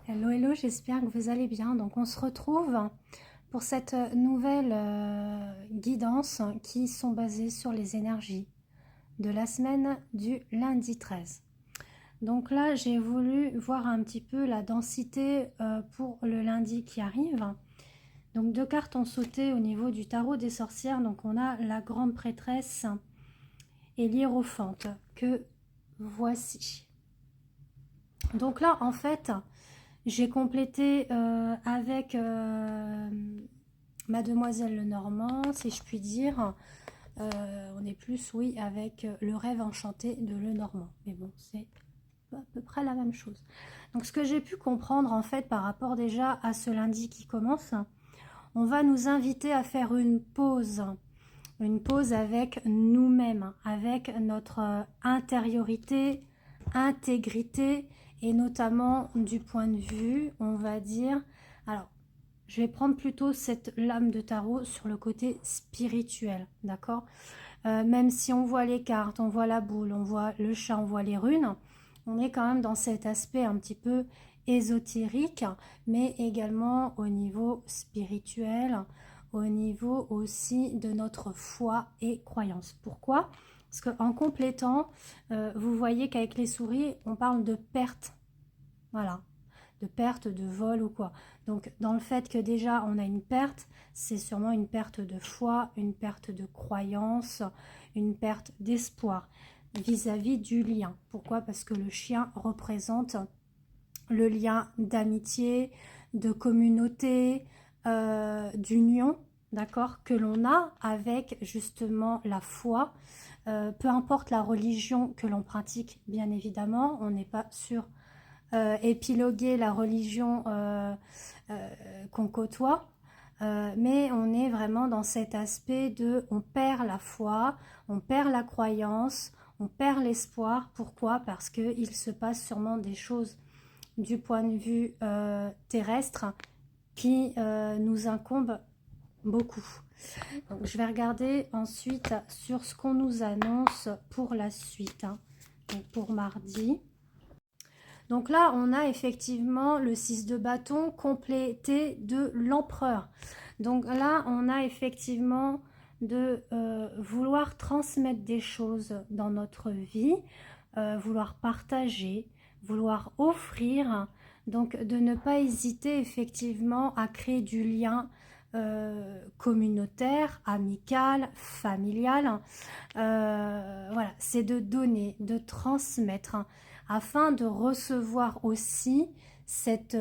Hello, hello, j'espère que vous allez bien. Donc on se retrouve pour cette nouvelle guidance qui sont basées sur les énergies de la semaine du lundi 13. Donc là, j'ai voulu voir un petit peu la densité pour le lundi qui arrive. Donc deux cartes ont sauté au niveau du tarot des sorcières. Donc on a la grande prêtresse et l'hiérophante que voici. Donc là, en fait, j'ai complété avec Mademoiselle Lenormand, si je puis dire. On est plus, oui, avec le rêve enchanté de Lenormand. Mais bon, c'est à peu près la même chose. Donc, ce que j'ai pu comprendre, en fait, par rapport déjà à ce lundi qui commence, on va nous inviter à faire une pause. Une pause avec nous-mêmes, avec notre intériorité, intégrité, et notamment du point de vue, on va dire, alors je vais prendre plutôt cette lame de tarot sur le côté spirituel, d'accord. Même si on voit les cartes, on voit la boule, on voit le chat, on voit les runes, on est quand même dans cet aspect un petit peu ésotérique, mais également au niveau spirituel, au niveau aussi de notre foi et croyance. Pourquoi? Parce qu'en complétant, vous voyez qu'avec les souris, on parle de perte. Voilà, de perte, de vol ou quoi. Donc dans le fait que déjà on a une perte, c'est sûrement une perte de foi, une perte de croyance, une perte d'espoir vis-à-vis du lien. Pourquoi? Parce que le chien représente le lien d'amitié, de communauté, d'union, d'accord, que l'on a avec justement la foi. Peu importe la religion que l'on pratique, bien évidemment, on n'est pas sur épiloguer la religion qu'on côtoie, mais on est vraiment dans cet aspect de on perd la foi, on perd la croyance, on perd l'espoir. Pourquoi? Parce qu'il se passe sûrement des choses du point de vue terrestre qui nous incombent beaucoup. Donc, je vais regarder ensuite sur ce qu'on nous annonce pour la suite, hein. Donc, pour mardi. Donc là, on a effectivement le 6 de bâton complété de l'empereur. Donc là, on a effectivement de vouloir transmettre des choses dans notre vie, vouloir partager, vouloir offrir. Donc de ne pas hésiter effectivement à créer du lien communautaire, amical, familial. Voilà, c'est de donner, de transmettre, hein, afin de recevoir aussi cette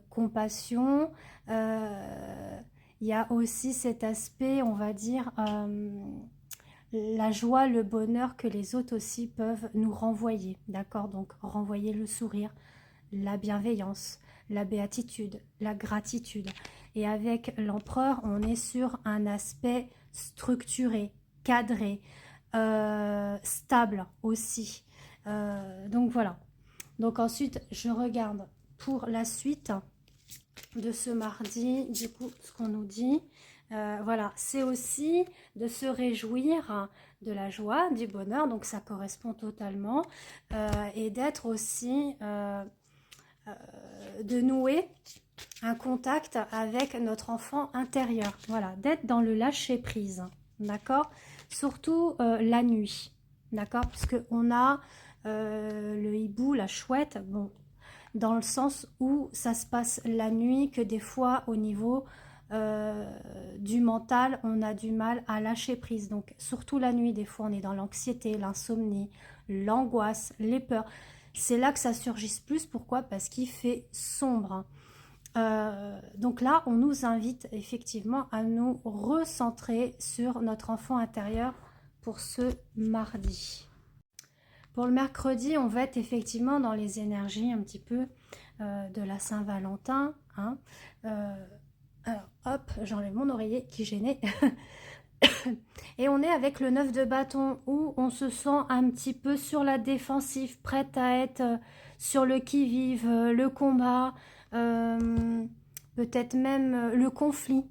compassion. Il y a aussi cet aspect, on va dire, la joie, le bonheur que les autres aussi peuvent nous renvoyer, d'accord? Donc renvoyer le sourire, la bienveillance, la béatitude, la gratitude. Et avec l'empereur, on est sur un aspect structuré, cadré, stable aussi. Donc voilà. Donc ensuite, je regarde pour la suite de ce mardi, du coup, ce qu'on nous dit. Voilà, c'est aussi de se réjouir de la joie, du bonheur, donc ça correspond totalement, et d'être aussi, de nouer un contact avec notre enfant intérieur, voilà, d'être dans le lâcher-prise, d'accord, surtout la nuit, d'accord, parce qu'on a le hibou, la chouette, bon, dans le sens où ça se passe la nuit, que des fois au niveau du mental, on a du mal à lâcher prise. Donc surtout la nuit, des fois on est dans l'anxiété, l'insomnie, l'angoisse, les peurs. C'est là que ça surgisse plus. Pourquoi? Parce qu'il fait sombre. Donc là, on nous invite effectivement à nous recentrer sur notre enfant intérieur pour ce mardi. Pour le mercredi, on va être effectivement dans les énergies un petit peu de la Saint-Valentin, hein. Alors, hop, j'enlève mon oreiller qui gênait. Et on est avec le 9 de bâton où on se sent un petit peu sur la défensive, prête à être sur le qui-vive, le combat, peut-être même le conflit.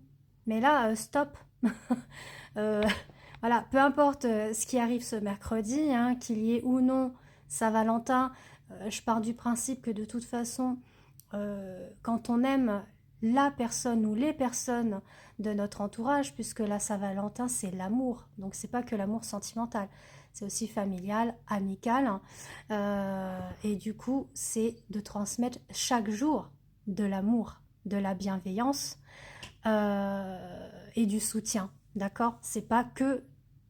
Mais là, stop. Euh, voilà, peu importe ce qui arrive ce mercredi, hein, qu'il y ait ou non Saint-Valentin, je pars du principe que de toute façon, quand on aime la personne ou les personnes de notre entourage, puisque la Saint-Valentin, c'est l'amour. Donc, c'est pas que l'amour sentimental, c'est aussi familial, amical. Et du coup, c'est de transmettre chaque jour de l'amour, de la bienveillance et du soutien. D'accord? C'est pas que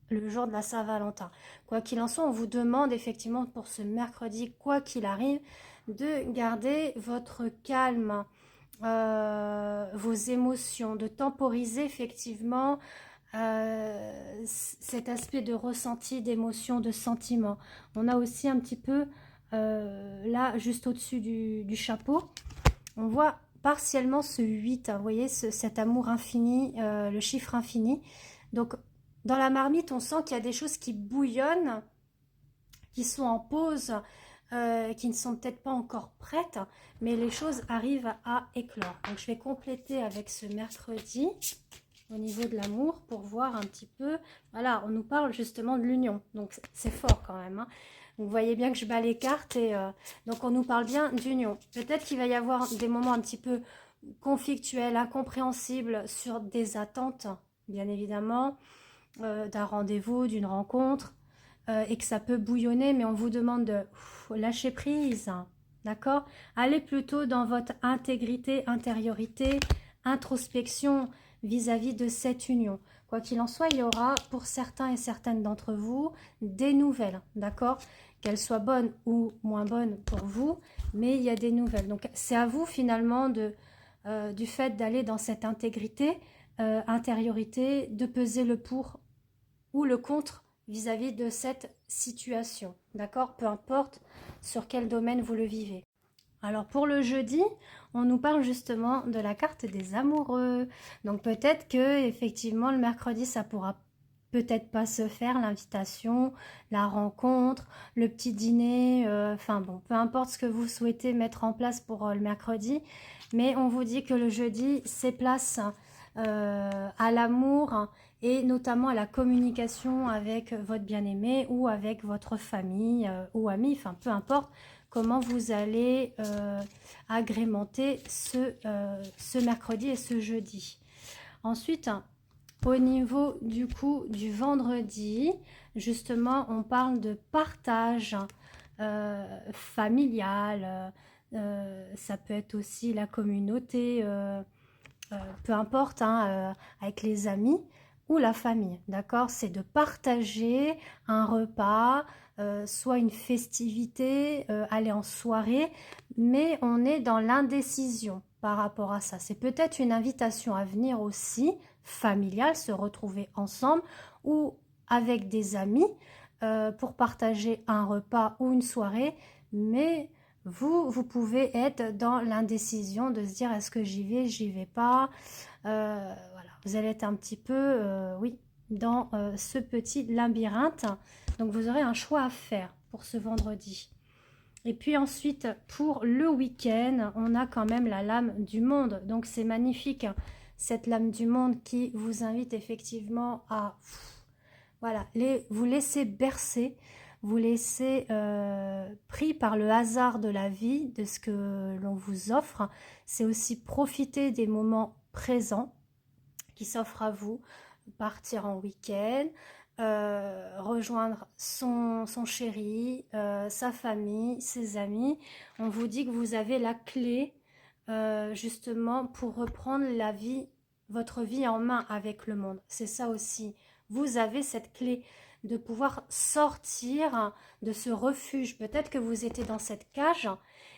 le jour de la Saint-Valentin. Quoi qu'il en soit, on vous demande effectivement pour ce mercredi, quoi qu'il arrive, de garder votre calme, vos émotions, de temporiser effectivement cet aspect de ressenti, d'émotion, de sentiment. On a aussi un petit peu, là, juste au-dessus du chapeau, on voit partiellement ce 8, hein, vous voyez, cet amour infini, le chiffre infini. Donc, dans la marmite, on sent qu'il y a des choses qui bouillonnent, qui sont en pause, qui ne sont peut-être pas encore prêtes, mais les choses arrivent à éclore. Donc, je vais compléter avec ce mercredi au niveau de l'amour pour voir un petit peu. Voilà, on nous parle justement de l'union, donc c'est fort quand même. Hein. Vous voyez bien que je bats les cartes et donc on nous parle bien d'union. Peut-être qu'il va y avoir des moments un petit peu conflictuels, incompréhensibles sur des attentes, bien évidemment, d'un rendez-vous, d'une rencontre, et que ça peut bouillonner, mais on vous demande de lâcher prise, d'accord? Allez plutôt dans votre intégrité, intériorité, introspection vis-à-vis de cette union. Quoi qu'il en soit, il y aura pour certains et certaines d'entre vous des nouvelles, d'accord? Qu'elles soient bonnes ou moins bonnes pour vous, mais il y a des nouvelles. Donc c'est à vous finalement du fait d'aller dans cette intégrité, intériorité, de peser le pour ou le contre vis-à-vis de cette situation, d'accord? Peu importe sur quel domaine vous le vivez. Alors pour le jeudi, on nous parle justement de la carte des amoureux. Donc peut-être que effectivement le mercredi ça pourra peut-être pas se faire, l'invitation, la rencontre, le petit dîner, enfin bon, peu importe ce que vous souhaitez mettre en place pour le mercredi, mais on vous dit que le jeudi c'est place à l'amour et notamment à la communication avec votre bien-aimé ou avec votre famille ou amis, enfin peu importe comment vous allez agrémenter ce mercredi et ce jeudi. Ensuite, au niveau du coup du vendredi, justement, on parle de partage familial, ça peut être aussi la communauté, peu importe, hein, avec les amis ou la famille, d'accord? C'est de partager un repas, soit une festivité, aller en soirée, mais on est dans l'indécision par rapport à ça. C'est peut-être une invitation à venir aussi, familiale, se retrouver ensemble ou avec des amis pour partager un repas ou une soirée, mais vous pouvez être dans l'indécision de se dire est-ce que j'y vais pas. Voilà, vous allez être un petit peu, oui, dans ce petit labyrinthe. Donc vous aurez un choix à faire pour ce vendredi. Et puis ensuite, pour le week-end, on a quand même la lame du monde. Donc c'est magnifique, cette lame du monde qui vous invite effectivement à voilà, vous laisser bercer, vous laisser pris par le hasard de la vie, de ce que l'on vous offre. C'est aussi profiter des moments présents qui s'offrent à vous, partir en week-end, rejoindre son chéri, sa famille, ses amis. On vous dit que vous avez la clé justement pour reprendre votre vie en main avec le monde. C'est ça aussi. Vous avez cette clé de pouvoir sortir de ce refuge. Peut-être que vous étiez dans cette cage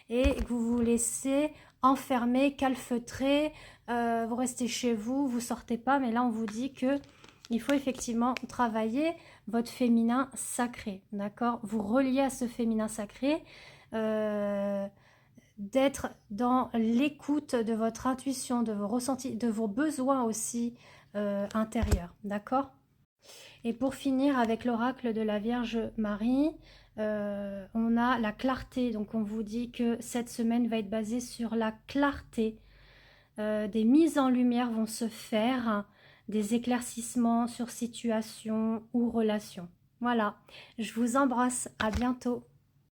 et que vous vous laissez enfermer, calfeutrer, vous restez chez vous, vous sortez pas, mais là on vous dit que il faut effectivement travailler votre féminin sacré, d'accord? Vous relier à ce féminin sacré, d'être dans l'écoute de votre intuition, de vos ressentis, de vos besoins aussi intérieurs, d'accord? Et pour finir avec l'oracle de la Vierge Marie, on a la clarté. Donc on vous dit que cette semaine va être basée sur la clarté. Des mises en lumière vont se faire, des éclaircissements sur situation ou relation. Voilà, je vous embrasse, à bientôt.